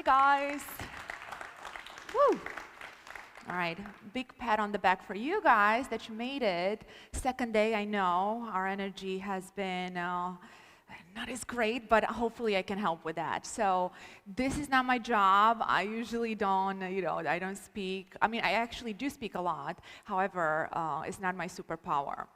guys. Woo. All right, big pat on the back for you guys that you made it. Second day, I know our energy has been not as great, but hopefully I can help with that. So this is not my job. I usually don't, I don't speak. I mean, I actually do speak a lot. However, it's not my superpower.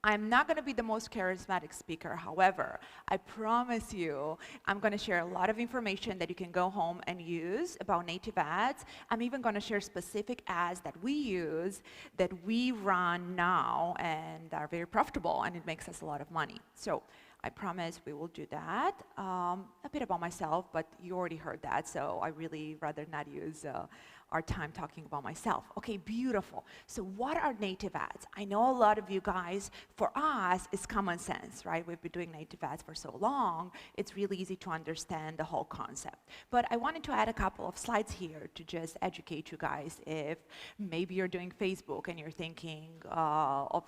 I'm not going to be the most charismatic speaker. However, I promise you, I'm going to share a lot of information that you can go home and use about native ads. I'm even going to share specific ads that we use, that we run now, and are very profitable, and it makes us a lot of money. So I promise we will do that. A bit about myself, but you already heard that, so I really rather not use our time talking about myself. Okay, beautiful. So what are native ads? I know a lot of you guys, for us, it's common sense, right? We've been doing native ads for so long, it's really easy to understand the whole concept. But I wanted to add a couple of slides here to just educate you guys if maybe you're doing Facebook and you're thinking of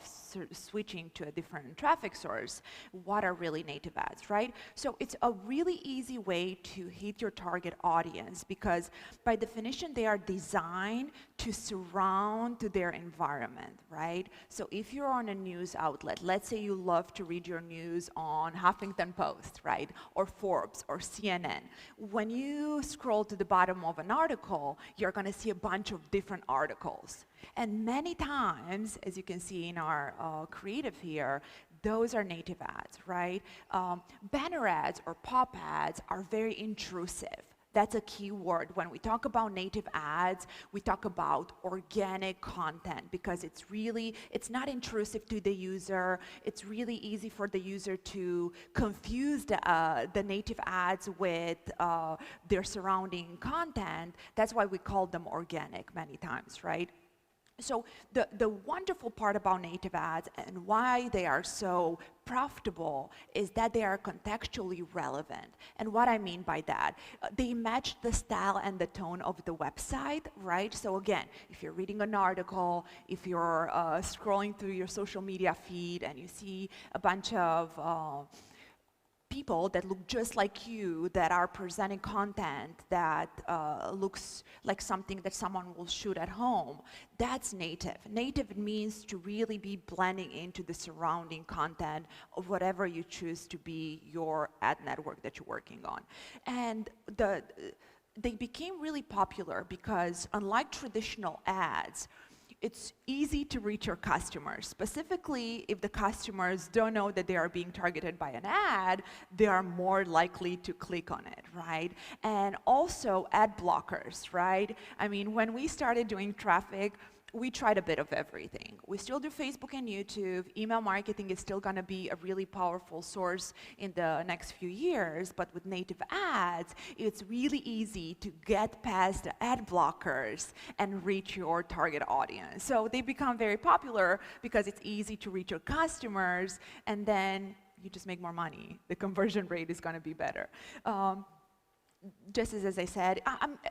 switching to a different traffic source. What are really native ads, right? So it's a really easy way to hit your target audience because by definition, they are designed to surround to their environment, right? So if you're on a news outlet, let's say you love to read your news on Huffington Post, right? Or Forbes or CNN. When you scroll to the bottom of an article, you're gonna see a bunch of different articles. And many times, as you can see in our creative here, those are native ads, right? Banner ads or pop ads are very intrusive. That's a key word. When we talk about native ads, we talk about organic content because it's not intrusive to the user. It's really easy for the user to confuse the native ads with their surrounding content. That's why we call them organic many times, right? So the wonderful part about native ads and why they are so profitable is that they are contextually relevant. And what I mean by that, they match the style and the tone of the website, right? So again, if you're reading an article, if you're scrolling through your social media feed and you see a bunch of people that look just like you that are presenting content that looks like something that someone will shoot at home, that's native. Native means to really be blending into the surrounding content of whatever you choose to be your ad network that you're working on. And they became really popular because unlike traditional ads, it's easy to reach your customers. Specifically, if the customers don't know that they are being targeted by an ad, they are more likely to click on it, right? And also ad blockers, right? I mean, when we started doing traffic, we tried a bit of everything. We still do Facebook and YouTube. Email marketing is still gonna be a really powerful source in the next few years, but with native ads, it's really easy to get past the ad blockers and reach your target audience. So they become very popular because it's easy to reach your customers, and then you just make more money. The conversion rate is gonna be better. Just as I said,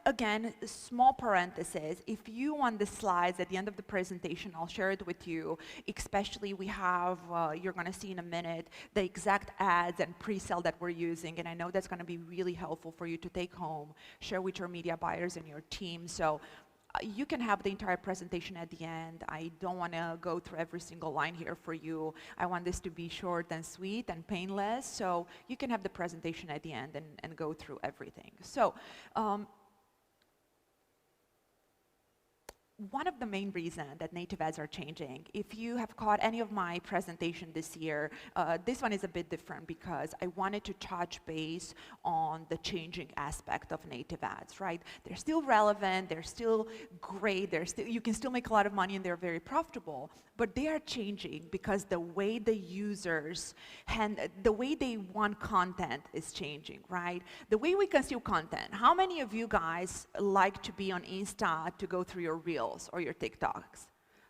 again, small parenthesis, if you want the slides at the end of the presentation, I'll share it with you. Especially we have, you're gonna see in a minute, the exact ads and pre-sale that we're using, and I know that's gonna be really helpful for you to take home, share with your media buyers and your team. So you can have the entire presentation at the end. I don't want to go through every single line here for you. I want this to be short and sweet and painless, so you can have the presentation at the end and go through everything. So one of the main reasons that native ads are changing, if you have caught any of my presentation this year, this one is a bit different because I wanted to touch base on the changing aspect of native ads, right? They're still relevant, they're still great, you can still make a lot of money and they're very profitable, but they are changing because the way the users, the way they want content is changing, right? The way we consume content. How many of you guys like to be on Insta to go through your Reels or your TikToks?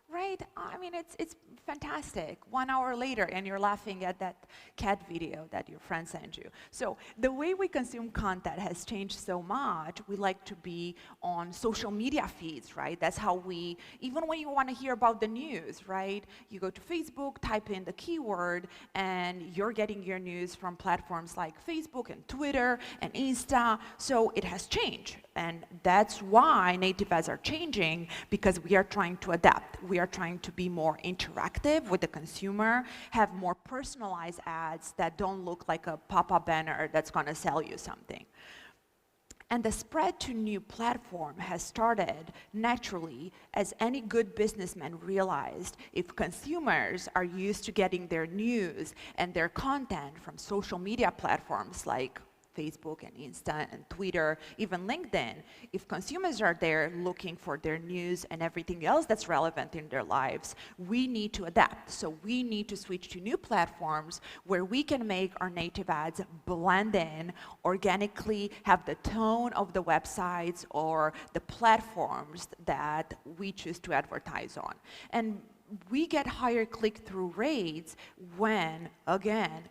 right? I mean, it's fantastic. 1 hour later, and you're laughing at that cat video that your friend sent you. So the way we consume content has changed so much. We like to be on social media feeds, right? That's how we, even when you want to hear about the news, right? You go to Facebook, type in the keyword, and you're getting your news from platforms like Facebook and Twitter and Insta. So it has changed. And that's why native ads are changing, because we are trying to adapt. We are trying to be more interactive with the consumer, have more personalized ads that don't look like a pop-up banner that's going to sell you something. And the spread to new platform has started naturally, as any good businessman realized if consumers are used to getting their news and their content from social media platforms like Facebook and Insta and Twitter, even LinkedIn, if consumers are there looking for their news and everything else that's relevant in their lives, we need to adapt. So we need to switch to new platforms where we can make our native ads blend in, organically have the tone of the websites or the platforms that we choose to advertise on. And we get higher click-through rates when, again,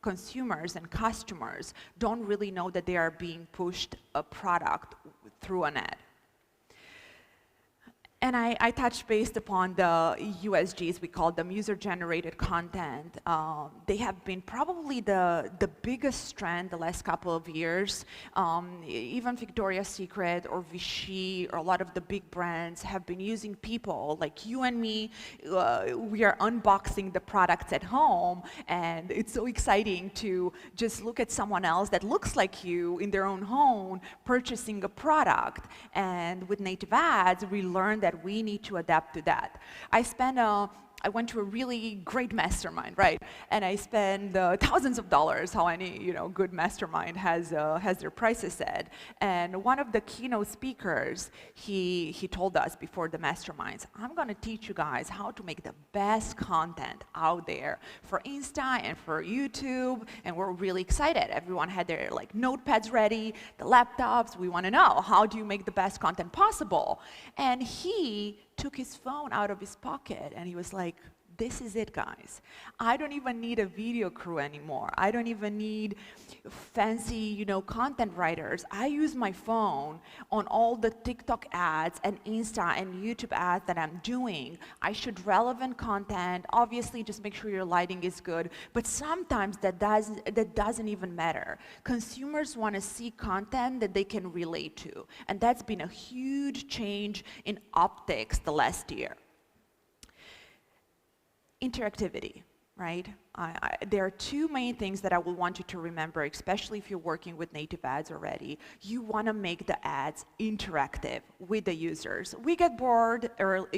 consumers and customers don't really know that they are being pushed a product through an ad. And I touched based upon the USGs, we call them user-generated content. They have been probably the biggest trend the last couple of years. Even Victoria's Secret or Vichy or a lot of the big brands have been using people like you and me. We are unboxing the products at home, and it's so exciting to just look at someone else that looks like you in their own home purchasing a product. And with native ads, we learned that we need to adapt to that. I went to a really great mastermind, right? And I spent thousands of dollars, how any good mastermind has their prices set. And one of the keynote speakers, he told us before the masterminds, I'm going to teach you guys how to make the best content out there for Insta and for YouTube. And we're really excited. Everyone had their notepads ready, the laptops. We want to know, how do you make the best content possible? And he took his phone out of his pocket and he was like, this is it, guys. I don't even need a video crew anymore. I don't even need fancy, content writers. I use my phone on all the TikTok ads and Insta and YouTube ads that I'm doing. I shoot relevant content. Obviously, just make sure your lighting is good. But sometimes that doesn't even matter. Consumers want to see content that they can relate to. And that's been a huge change in optics the last year. Interactivity, right? There are two main things that I will want you to remember, especially if you're working with native ads already. You want to make the ads interactive with the users. We get bored, or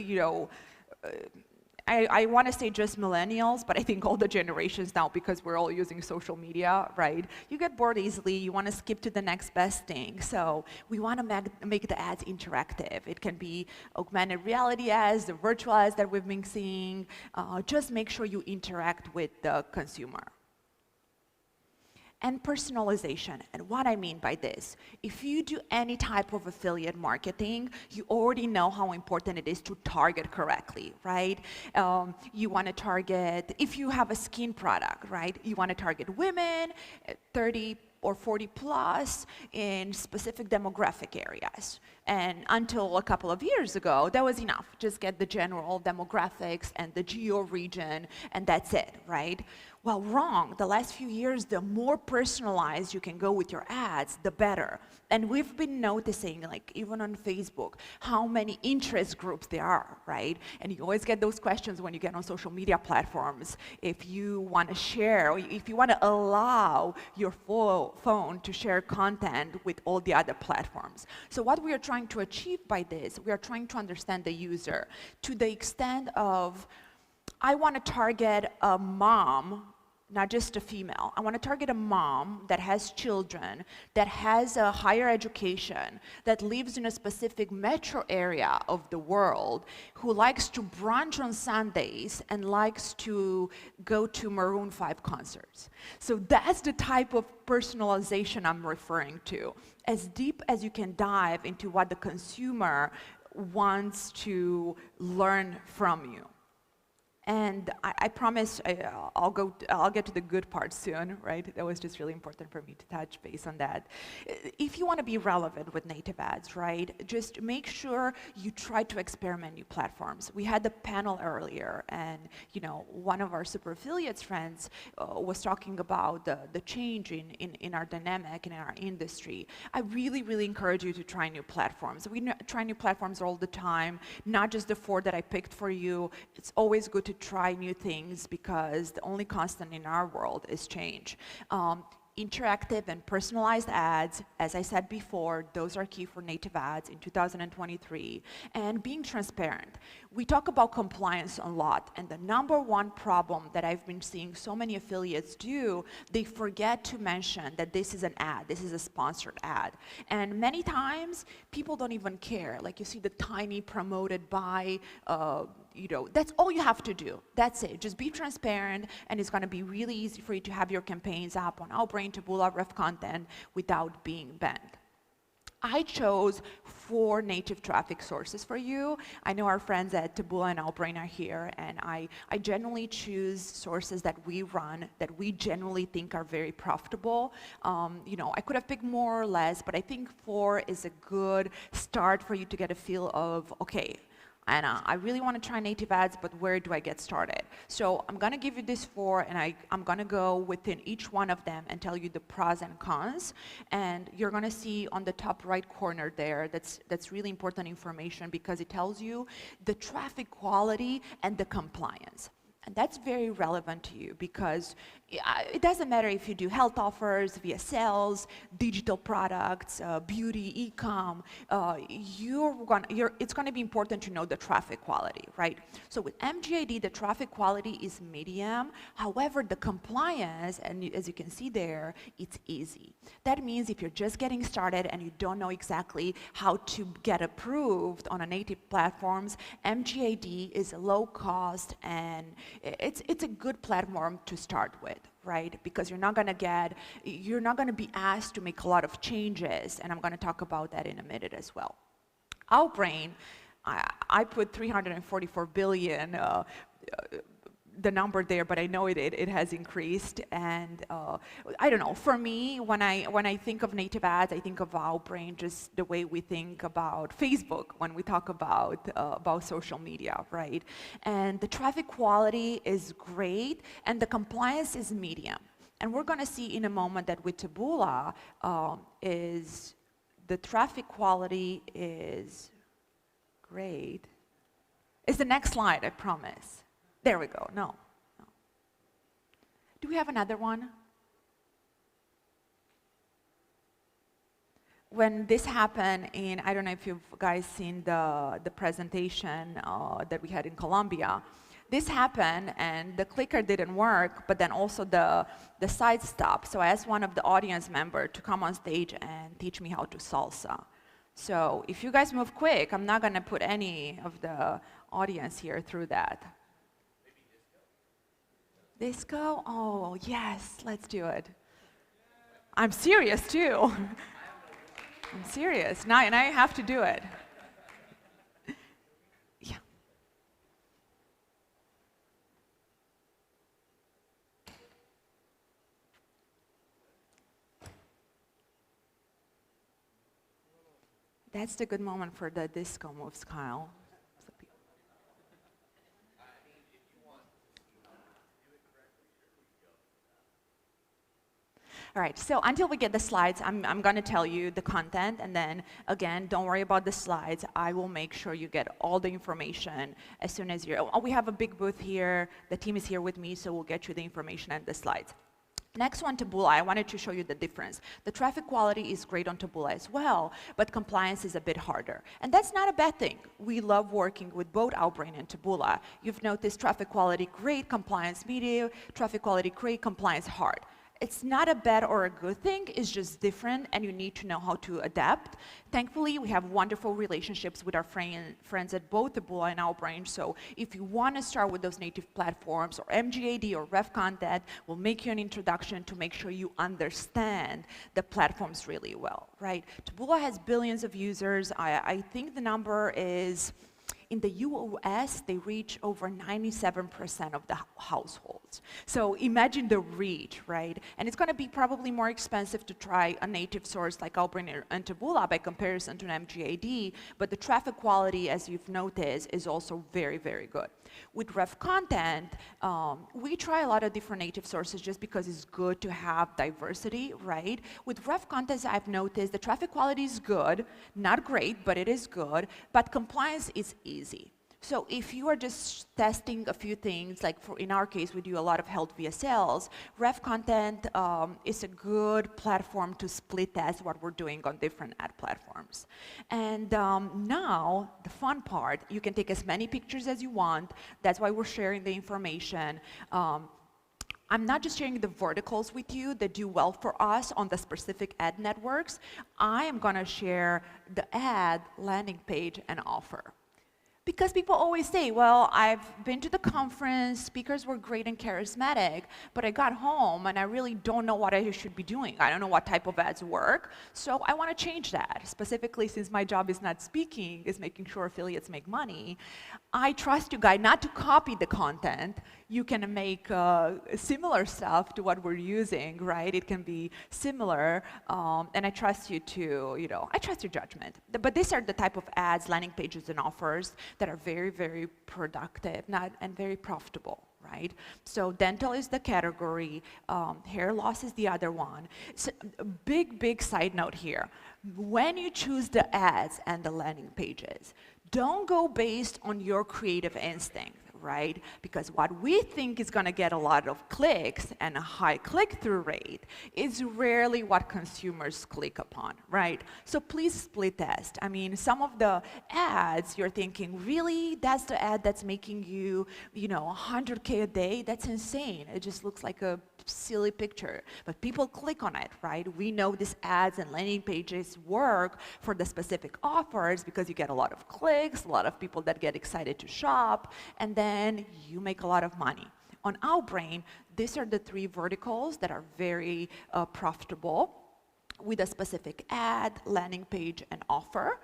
I want to say just millennials, but I think all the generations now, because we're all using social media, right? You get bored easily. You want to skip to the next best thing. So we want to make the ads interactive. It can be augmented reality ads, the virtual ads that we've been seeing. Just make sure you interact with the consumer. And personalization. And what I mean by this, if you do any type of affiliate marketing, you already know how important it is to target correctly, right? You want to target, if you have a skin product, right? You want to target women, 30 or 40 plus in specific demographic areas. And until a couple of years ago, that was enough. Just get the general demographics and the geo region, and that's it, right? Well, wrong. The last few years, the more personalized you can go with your ads, the better. And we've been noticing, even on Facebook, how many interest groups there are, right? And you always get those questions when you get on social media platforms. If you want to share, or if you want to allow your phone to share content with all the other platforms. So what we are trying to achieve by this, we are trying to understand the user to the extent of, I want to target a mom, not just a female. I want to target a mom that has children, that has a higher education, that lives in a specific metro area of the world, who likes to brunch on Sundays and likes to go to Maroon 5 concerts. So that's the type of personalization I'm referring to. As deep as you can dive into what the consumer wants to learn from you. And I promise I'll get to the good part soon, right? That was just really important for me to touch base on that. If you want to be relevant with native ads, right, just make sure you try to experiment new platforms. We had the panel earlier, and you know, one of our super affiliates friends was talking about the change in our dynamic and in our industry. I really, really encourage you to try new platforms. We try new platforms all the time, not just the 4 that I picked for you. It's always good to try new things because the only constant in our world is change. Interactive and personalized ads, as I said before, those are key for native ads in 2023. And being transparent. We talk about compliance a lot, and the #1 problem that I've been seeing so many affiliates do, they forget to mention that this is an ad, this is a sponsored ad. And many times, people don't even care. Like you see the tiny promoted by, you know, that's all you have to do. That's it. Just be transparent, and it's going to be really easy for you to have your campaigns up on Outbrain, Taboola, Ref Content without being banned. I chose 4 native traffic sources for you. I know our friends at Taboola and Outbrain are here, and I generally choose sources that we run that we generally think are very profitable. You know, I could have picked more or less, but I think 4 is a good start for you to get a feel of, okay, Anna, I really want to try native ads, but where do I get started? So I'm going to give you these 4, and I'm going to go within each one of them and tell you the pros and cons. And you're going to see on the top right corner there, that's really important information because it tells you the traffic quality and the compliance. And that's very relevant to you because it doesn't matter if you do health offers, VSLs, digital products, beauty, e-com, it's going to be important to know the traffic quality, right? So with MGAD, the traffic quality is medium. However, the compliance, and as you can see there, it's easy. That means if you're just getting started and you don't know exactly how to get approved on a native platforms, MGAD is low cost and it's a good platform to start with, right? Because you're not going to be asked to make a lot of changes, and I'm going to talk about that in a minute as well. Outbrain, I put 344 billion. The number there, but I know it has increased, and I don't know. For me, when I think of native ads, I think of Outbrain just the way we think about Facebook when we talk about social media, right? And the traffic quality is great, and the compliance is medium. And we're going to see in a moment that with Taboola, is the traffic quality is great. It's the next slide, I promise. There we go. No. Do we have another one? When this happened I don't know if you've guys seen the presentation that we had in Colombia. This happened and the clicker didn't work, but then also the site stopped. So I asked one of the audience members to come on stage and teach me how to salsa. So if you guys move quick, I'm not going to put any of the audience here through that. Disco? Oh, yes, let's do it. I'm serious, too. I'm serious. Now, and I have to do it. Yeah. That's the good moment for the disco moves, Kyle. All right, so until we get the slides, I'm going to tell you the content, and then, again, don't worry about the slides. I will make sure you get all the information as soon as you're... Oh, we have a big booth here. The team is here with me, so we'll get you the information and the slides. Next one, Taboola. I wanted to show you the difference. The traffic quality is great on Taboola as well, but compliance is a bit harder. And that's not a bad thing. We love working with both Outbrain and Taboola. You've noticed traffic quality great, compliance medium, traffic quality great, compliance hard. It's not a bad or a good thing, it's just different and you need to know how to adapt. Thankfully, we have wonderful relationships with our friends at both Taboola and Outbrain, so if you want to start with those native platforms or MGAD or Ref Content, we'll make you an introduction to make sure you understand the platforms really well, right? Taboola has billions of users. I think the number is, in the US, they reach over 97% of the households. So imagine the reach, right? And it's going to be probably more expensive to try a native source like Outbrain and Taboola by comparison to an MGAD, but the traffic quality, as you've noticed, is also very, very good. With Ref Content, we try a lot of different native sources just because it's good to have diversity, right? With Ref Content, I've noticed the traffic quality is good, not great, but it is good, but compliance is easy. So if you are just testing a few things, like in our case, we do a lot of health VSLs, Ref Content is a good platform to split test what we're doing on different ad platforms. And now, the fun part, you can take as many pictures as you want. That's why we're sharing the information. I'm not just sharing the verticals with you that do well for us on the specific ad networks. I am going to share the ad, landing page, and offer. Because people always say, well, I've been to the conference, speakers were great and charismatic, but I got home and I really don't know what I should be doing. I don't know what type of ads work, so I want to change that. Specifically, since my job is not speaking, is making sure affiliates make money. I trust you guys not to copy the content. You can make similar stuff to what we're using, right? It can be similar, and I trust you to, I trust your judgment. But these are the type of ads, landing pages, and offers that are very, very productive and very profitable, right? So dental is the category, hair loss is the other one. So big side note here. When you choose the ads and the landing pages, don't go based on your creative instinct, right? Because what we think is going to get a lot of clicks and a high click-through rate is rarely what consumers click upon, right? So please split test. I mean, some of the ads you're thinking, really? That's the ad that's making you, 100K a day? That's insane. It just looks like a silly picture. But people click on it, right? We know these ads and landing pages work for the specific offers because you get a lot of clicks, a lot of people that get excited to shop, and then you make a lot of money. On Outbrain, these are the 3 verticals that are very profitable with a specific ad, landing page, and offer.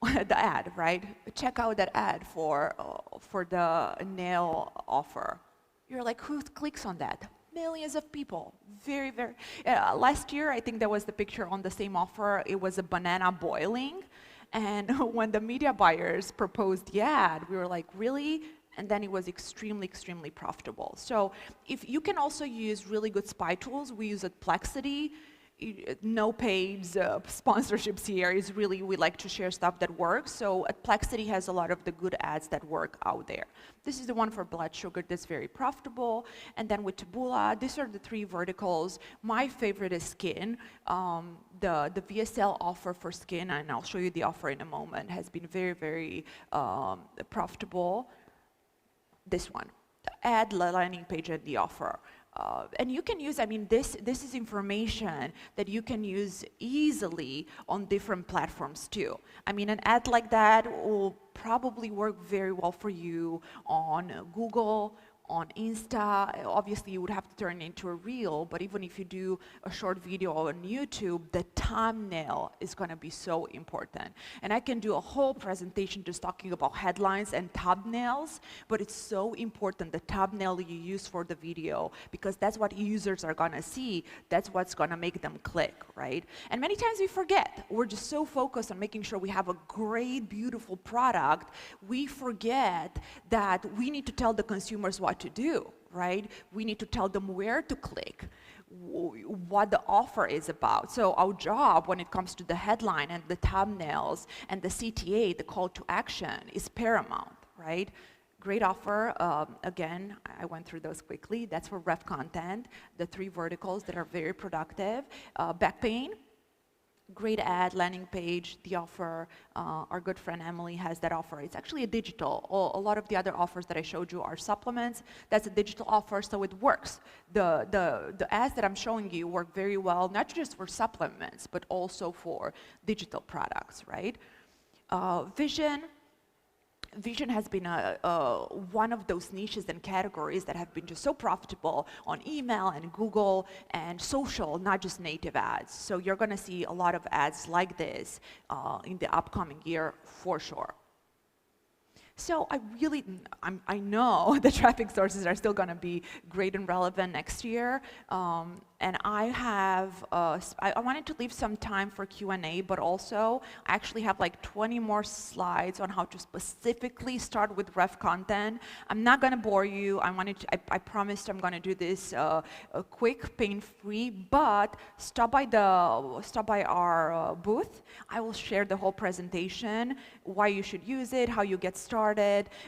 The ad, right? Check out that ad for the nail offer. You're like, who clicks on that? Millions of people. Very, very. Last year, I think there was the picture on the same offer. It was a banana boiling. And when the media buyers proposed the ad, we were like, really? And then it was extremely, extremely profitable. So if you can also use really good spy tools, we use Plexity. No paid sponsorships here. Is really, we like to share stuff that works. So Plexity has a lot of the good ads that work out there. This is the one for blood sugar that's very profitable. And then with Taboola, these are the 3 verticals. My favorite is skin. The VSL offer for skin, and I'll show you the offer in a moment, has been very, very profitable. This one, the ad, landing page, and the offer. And you can use, this is information that you can use easily on different platforms too. An ad like that will probably work very well for you on Google, on Insta. Obviously, you would have to turn it into a reel, but even if you do a short video on YouTube, the thumbnail is going to be so important. And I can do a whole presentation just talking about headlines and thumbnails, but it's so important, the thumbnail you use for the video, because that's what users are going to see. That's what's going to make them click, right? And many times we forget. We're just so focused on making sure we have a great, beautiful product, we forget that we need to tell the consumers what to do, right? We need to tell them where to click, what the offer is about. So our job when it comes to the headline and the thumbnails and the CTA, the call to action, is paramount, right? Great offer. Again, I went through those quickly. That's for Ref Content, the 3 verticals that are very productive. Back pain. great ad, landing page, the offer. Our good friend Emily has that offer. It's actually a digital. A lot of the other offers that I showed you are supplements. That's a digital offer, so it works. The ads that I'm showing you work very well, not just for supplements, but also for digital products, right? Vision has been one of those niches and categories that have been just so profitable on email and Google and social, not just native ads. So you're going to see a lot of ads like this in the upcoming year for sure. So I know the traffic sources are still going to be great and relevant next year. And I wanted to leave some time for Q&A, but also I actually have like 20 more slides on how to specifically start with ref content. I'm not going to bore you. I promised I'm going to do this quick, pain-free, but stop by our booth. I will share the whole presentation, why you should use it, how you get started,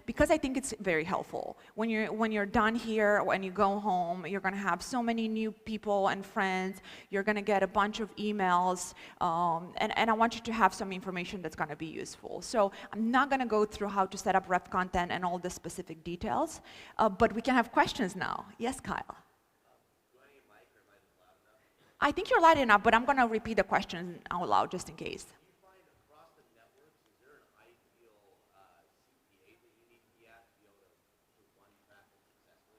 because I think it's very helpful. When you're done here, when you go home, you're going to have so many new people and friends. You're going to get a bunch of emails, and I want you to have some information that's going to be useful. So I'm not going to go through how to set up ref content and all the specific details, but we can have questions now. Yes, Kyle? I think you're loud enough, but I'm going to repeat the question out loud just in case.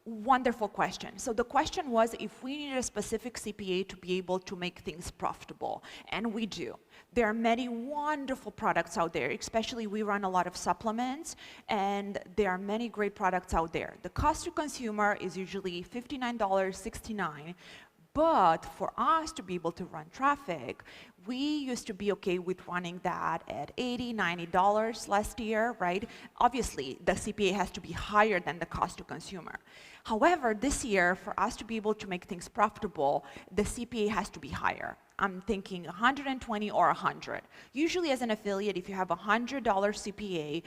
Wonderful question. So the question was if we need a specific CPA to be able to make things profitable, and we do. There are many wonderful products out there, especially we run a lot of supplements, and there are many great products out there. The cost to consumer is usually $59, $69, but for us to be able to run traffic, we used to be okay with running that at $80, $90 last year, right? Obviously, the CPA has to be higher than the cost to consumer. However, this year, for us to be able to make things profitable, the CPA has to be higher. I'm thinking 120 or 100. Usually as an affiliate, if you have a $100 CPA,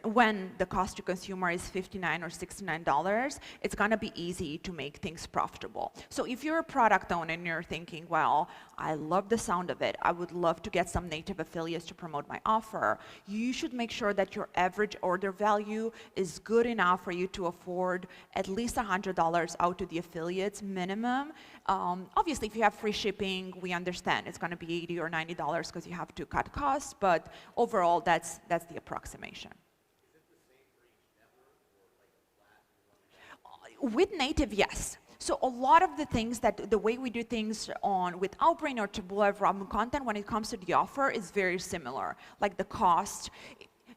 when the cost to consumer is $59 or $69, it's gonna be easy to make things profitable. So if you're a product owner and you're thinking, well, I love the sound of it, I would love to get some native affiliates to promote my offer, you should make sure that your average order value is good enough for you to afford at least $100 out to the affiliates minimum. Obviously, if you have free shipping, we understand it's going to be $80 or $90 because you have to cut costs, but overall, that's the approximation. Is it the same for each network or like a flat? With native, yes. So a lot of the things the way we do things with Outbrain or Taboola from content when it comes to the offer is very similar. Like the cost,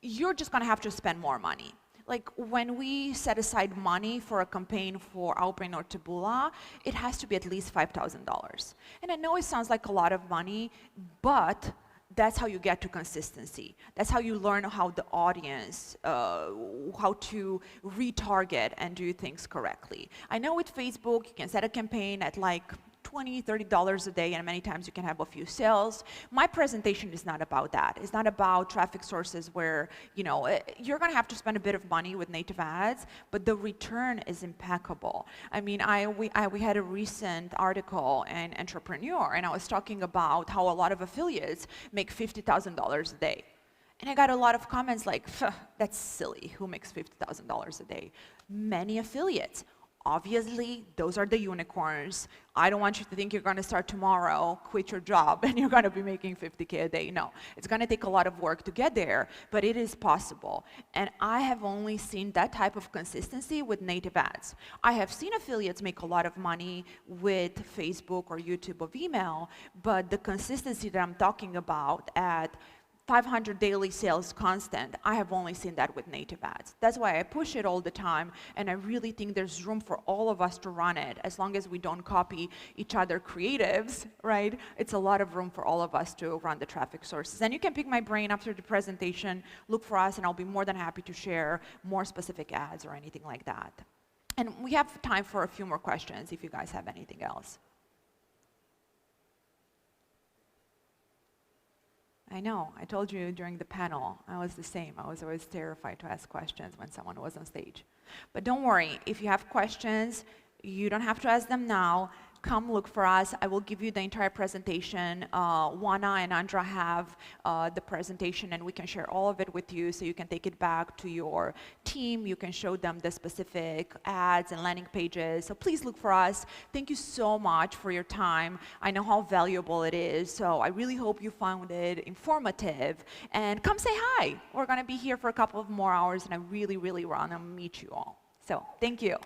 you're just going to have to spend more money. Like when we set aside money for a campaign for Outbrain or Taboola, it has to be at least $5,000. And I know it sounds like a lot of money, but that's how you get to consistency. That's how you learn how the audience, how to retarget and do things correctly. I know with Facebook, you can set a campaign at like $20, $30 a day, and many times you can have a few sales. My presentation is not about that. It's not about traffic sources where, you're gonna have to spend a bit of money with native ads, but the return is impeccable. I mean, we had a recent article in Entrepreneur, and I was talking about how a lot of affiliates make $50,000 a day. And I got a lot of comments like, that's silly, who makes $50,000 a day? Many affiliates. Obviously, those are the unicorns. I don't want you to think you're going to start tomorrow, quit your job, and you're going to be making $50K a day. No, it's going to take a lot of work to get there, but it is possible. And I have only seen that type of consistency with native ads. I have seen affiliates make a lot of money with Facebook or YouTube or email, but the consistency that I'm talking about at 500 daily sales constant, I have only seen that with native ads. That's why I push it all the time, and I really think there's room for all of us to run it, as long as we don't copy each other creatives, right? It's a lot of room for all of us to run the traffic sources. And you can pick my brain after the presentation, look for us, and I'll be more than happy to share more specific ads or anything like that. And we have time for a few more questions if you guys have anything else. I know, I told you during the panel, I was the same. I was always terrified to ask questions when someone was on stage. But don't worry, if you have questions, you don't have to ask them now. come look for us. I will give you the entire presentation. Juana and Andra have the presentation, and we can share all of it with you so you can take it back to your team. You can show them the specific ads and landing pages. So please look for us. Thank you so much for your time. I know how valuable it is, so I really hope you found it informative. And come say hi. We're going to be here for a couple of more hours, and I really, really want to meet you all. So thank you.